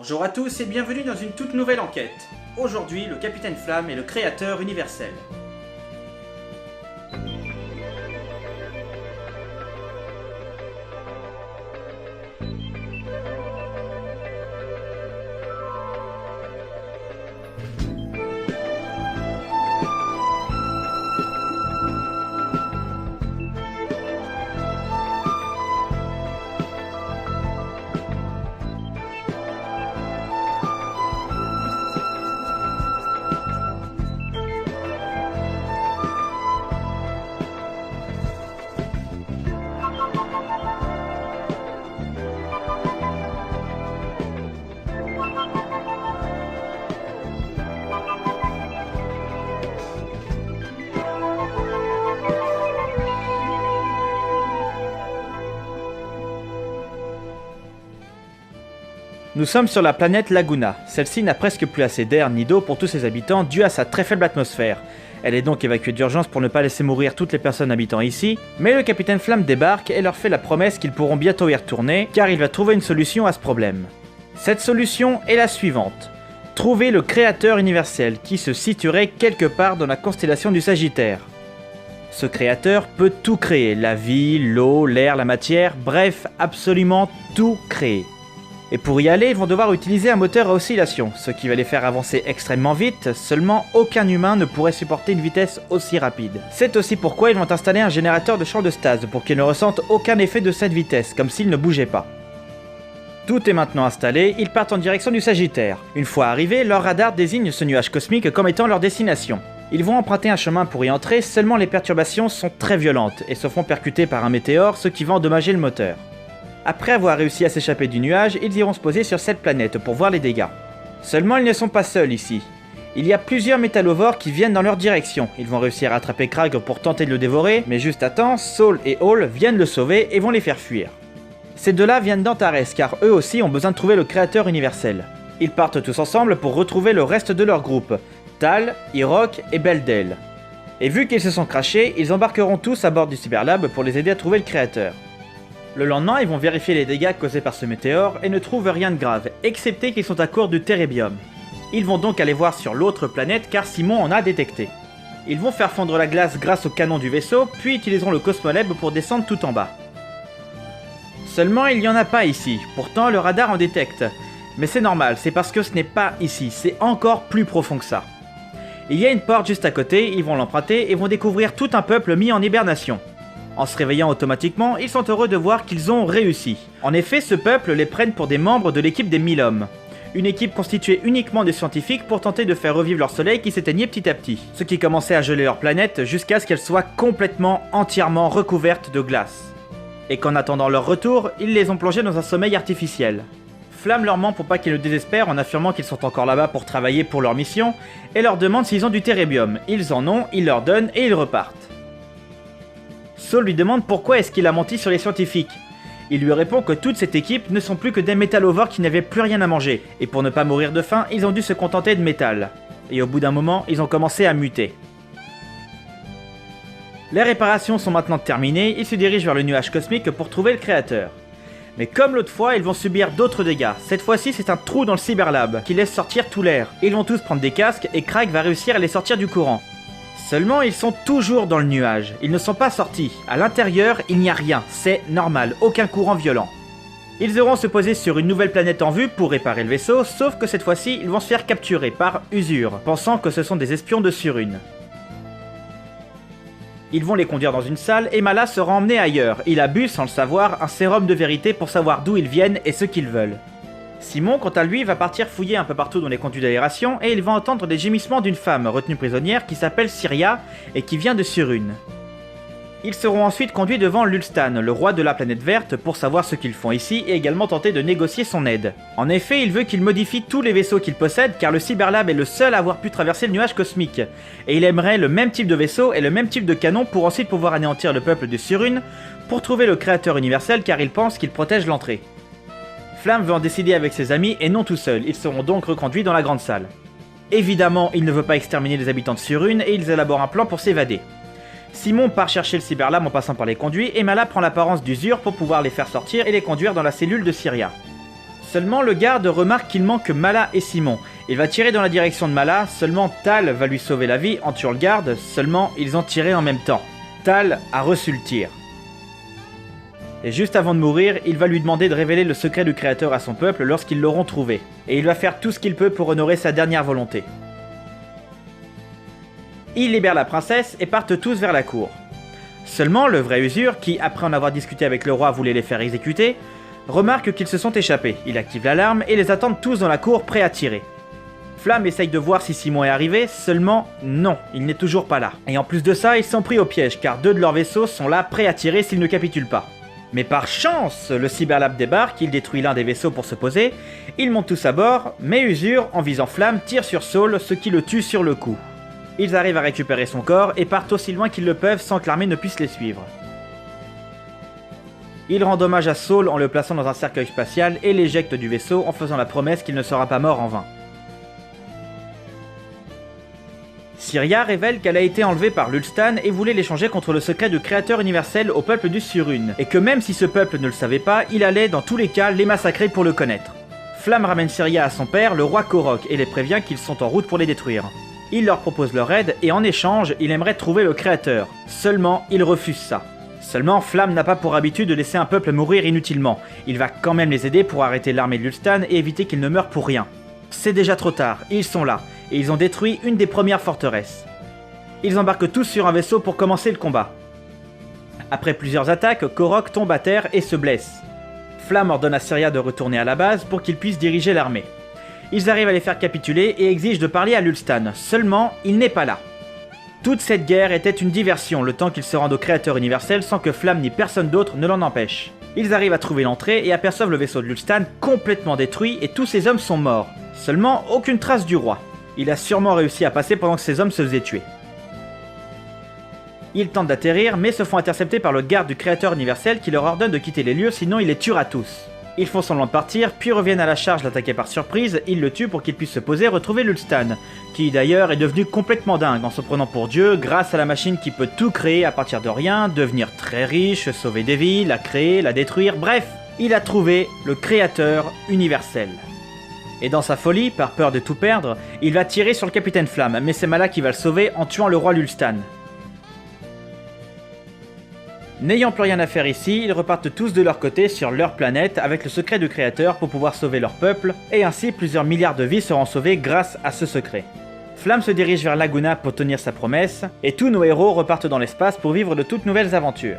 Bonjour à tous et bienvenue dans une toute nouvelle enquête. Aujourd'hui, le Capitaine Flamme est le créateur universel. Nous sommes sur la planète Laguna. Celle-ci n'a presque plus assez d'air ni d'eau pour tous ses habitants dû à sa très faible atmosphère. Elle est donc évacuée d'urgence pour ne pas laisser mourir toutes les personnes habitant ici, mais le Capitaine Flamme débarque et leur fait la promesse qu'ils pourront bientôt y retourner car il va trouver une solution à ce problème. Cette solution est la suivante. Trouver le créateur universel qui se situerait quelque part dans la constellation du Sagittaire. Ce créateur peut tout créer, la vie, l'eau, l'air, la matière, bref, absolument tout créer. Et pour y aller, ils vont devoir utiliser un moteur à oscillation, ce qui va les faire avancer extrêmement vite, seulement aucun humain ne pourrait supporter une vitesse aussi rapide. C'est aussi pourquoi ils vont installer un générateur de champ de stase pour qu'ils ne ressentent aucun effet de cette vitesse, comme s'ils ne bougeaient pas. Tout est maintenant installé, ils partent en direction du Sagittaire. Une fois arrivés, leur radar désigne ce nuage cosmique comme étant leur destination. Ils vont emprunter un chemin pour y entrer, seulement les perturbations sont très violentes et se font percuter par un météore, ce qui va endommager le moteur. Après avoir réussi à s'échapper du nuage, ils iront se poser sur cette planète pour voir les dégâts. Seulement ils ne sont pas seuls ici. Il y a plusieurs métallovores qui viennent dans leur direction. Ils vont réussir à attraper Krag pour tenter de le dévorer, mais juste à temps, Saul et Hall viennent le sauver et vont les faire fuir. Ces deux-là viennent d'Antares car eux aussi ont besoin de trouver le créateur universel. Ils partent tous ensemble pour retrouver le reste de leur groupe, Tal, Irok et Beldel. Et vu qu'ils se sont crashés, ils embarqueront tous à bord du Cyberlab pour les aider à trouver le créateur. Le lendemain, ils vont vérifier les dégâts causés par ce météore et ne trouvent rien de grave, excepté qu'ils sont à court du Théribium. Ils vont donc aller voir sur l'autre planète car Simon en a détecté. Ils vont faire fondre la glace grâce au canon du vaisseau, puis utiliseront le Cosmolab pour descendre tout en bas. Seulement, il n'y en a pas ici, pourtant le radar en détecte. Mais c'est normal, c'est parce que ce n'est pas ici, c'est encore plus profond que ça. Il y a une porte juste à côté, ils vont l'emprunter et vont découvrir tout un peuple mis en hibernation. En se réveillant automatiquement, ils sont heureux de voir qu'ils ont réussi. En effet, ce peuple les prenne pour des membres de l'équipe des 1000 hommes. Une équipe constituée uniquement de scientifiques pour tenter de faire revivre leur soleil qui s'éteignait petit à petit. Ce qui commençait à geler leur planète jusqu'à ce qu'elle soit complètement, entièrement recouverte de glace. Et qu'en attendant leur retour, ils les ont plongés dans un sommeil artificiel. Flamme leur ment pour pas qu'ils ne désespèrent en affirmant qu'ils sont encore là-bas pour travailler pour leur mission, et leur demande s'ils ont du Théribium. Ils en ont, ils leur donnent et ils repartent. Saul lui demande pourquoi est-ce qu'il a menti sur les scientifiques. Il lui répond que toute cette équipe ne sont plus que des métallovores qui n'avaient plus rien à manger, et pour ne pas mourir de faim, ils ont dû se contenter de métal. Et au bout d'un moment, ils ont commencé à muter. Les réparations sont maintenant terminées, ils se dirigent vers le nuage cosmique pour trouver le créateur. Mais comme l'autre fois, ils vont subir d'autres dégâts. Cette fois-ci, c'est un trou dans le Cyberlab qui laisse sortir tout l'air. Ils vont tous prendre des casques et Krag va réussir à les sortir du courant. Seulement, ils sont toujours dans le nuage. Ils ne sont pas sortis. À l'intérieur, il n'y a rien. C'est normal. Aucun courant violent. Ils iront se poser sur une nouvelle planète en vue pour réparer le vaisseau, sauf que cette fois-ci, ils vont se faire capturer par Usure, pensant que ce sont des espions de Surune. Ils vont les conduire dans une salle et Mala sera emmené ailleurs. Il a bu, sans le savoir, un sérum de vérité pour savoir d'où ils viennent et ce qu'ils veulent. Simon, quant à lui, va partir fouiller un peu partout dans les conduits d'aération et il va entendre des gémissements d'une femme retenue prisonnière qui s'appelle Syria et qui vient de Surune. Ils seront ensuite conduits devant Lulstan, le roi de la planète verte, pour savoir ce qu'ils font ici et également tenter de négocier son aide. En effet, il veut qu'il modifie tous les vaisseaux qu'il possède car le Cyberlab est le seul à avoir pu traverser le nuage cosmique. Et il aimerait le même type de vaisseau et le même type de canon pour ensuite pouvoir anéantir le peuple de Surune pour trouver le créateur universel car il pense qu'il protège l'entrée. Flamme veut en décider avec ses amis et non tout seul, ils seront donc reconduits dans la grande salle. Évidemment, il ne veut pas exterminer les habitants de Surune et ils élaborent un plan pour s'évader. Simon part chercher le Cyberlab en passant par les conduits et Mala prend l'apparence d'Usure pour pouvoir les faire sortir et les conduire dans la cellule de Syria. Seulement le garde remarque qu'il manque Mala et Simon. Il va tirer dans la direction de Mala, seulement Tal va lui sauver la vie en tuant le garde, seulement ils ont tiré en même temps. Tal a reçu le tir. Et juste avant de mourir, il va lui demander de révéler le secret du créateur à son peuple lorsqu'ils l'auront trouvé. Et il va faire tout ce qu'il peut pour honorer sa dernière volonté. Il libère la princesse et partent tous vers la cour. Seulement le vrai Usur, qui après en avoir discuté avec le roi voulait les faire exécuter, remarque qu'ils se sont échappés. Il active l'alarme et les attend tous dans la cour prêts à tirer. Flamme essaye de voir si Simon est arrivé, seulement non, il n'est toujours pas là. Et en plus de ça, ils sont pris au piège car 2 de leurs vaisseaux sont là prêts à tirer s'ils ne capitulent pas. Mais par chance, le Cyberlab débarque, il détruit l'un des vaisseaux pour se poser, ils montent tous à bord, mais Usur, en visant Flamme, tire sur Saul, ce qui le tue sur le coup. Ils arrivent à récupérer son corps et partent aussi loin qu'ils le peuvent sans que l'armée ne puisse les suivre. Il rend hommage à Saul en le plaçant dans un cercueil spatial et l'éjecte du vaisseau en faisant la promesse qu'il ne sera pas mort en vain. Syria révèle qu'elle a été enlevée par Lulstan et voulait l'échanger contre le secret du créateur universel au peuple du Surune, et que même si ce peuple ne le savait pas, il allait dans tous les cas les massacrer pour le connaître. Flamme ramène Syria à son père, le roi Korok, et les prévient qu'ils sont en route pour les détruire. Il leur propose leur aide et en échange, il aimerait trouver le créateur. Seulement, ils refusent ça. Seulement, Flamme n'a pas pour habitude de laisser un peuple mourir inutilement. Il va quand même les aider pour arrêter l'armée de Lulstan et éviter qu'ils ne meurent pour rien. C'est déjà trop tard, ils sont là, et ils ont détruit une des premières forteresses. Ils embarquent tous sur un vaisseau pour commencer le combat. Après plusieurs attaques, Korok tombe à terre et se blesse. Flamme ordonne à Syria de retourner à la base pour qu'il puisse diriger l'armée. Ils arrivent à les faire capituler et exigent de parler à Lulstan, seulement il n'est pas là. Toute cette guerre était une diversion, le temps qu'ils se rendent au créateur universel sans que Flamme ni personne d'autre ne l'en empêche. Ils arrivent à trouver l'entrée et aperçoivent le vaisseau de Lulstan complètement détruit et tous ses hommes sont morts. Seulement, aucune trace du roi. Il a sûrement réussi à passer pendant que ses hommes se faisaient tuer. Ils tentent d'atterrir mais se font intercepter par le garde du créateur universel qui leur ordonne de quitter les lieux sinon il les tuera tous. Ils font semblant de partir, puis reviennent à la charge l'attaquer par surprise, ils le tuent pour qu'il puisse se poser et retrouver Lulstan, qui d'ailleurs est devenu complètement dingue en se prenant pour Dieu grâce à la machine qui peut tout créer à partir de rien, devenir très riche, sauver des vies, la créer, la détruire, bref, il a trouvé le créateur universel. Et dans sa folie, par peur de tout perdre, il va tirer sur le capitaine Flamme, mais c'est Mala qui va le sauver en tuant le roi Lulstan. N'ayant plus rien à faire ici, ils repartent tous de leur côté sur leur planète avec le secret du créateur pour pouvoir sauver leur peuple, et ainsi plusieurs milliards de vies seront sauvées grâce à ce secret. Flamme se dirige vers Laguna pour tenir sa promesse, et tous nos héros repartent dans l'espace pour vivre de toutes nouvelles aventures.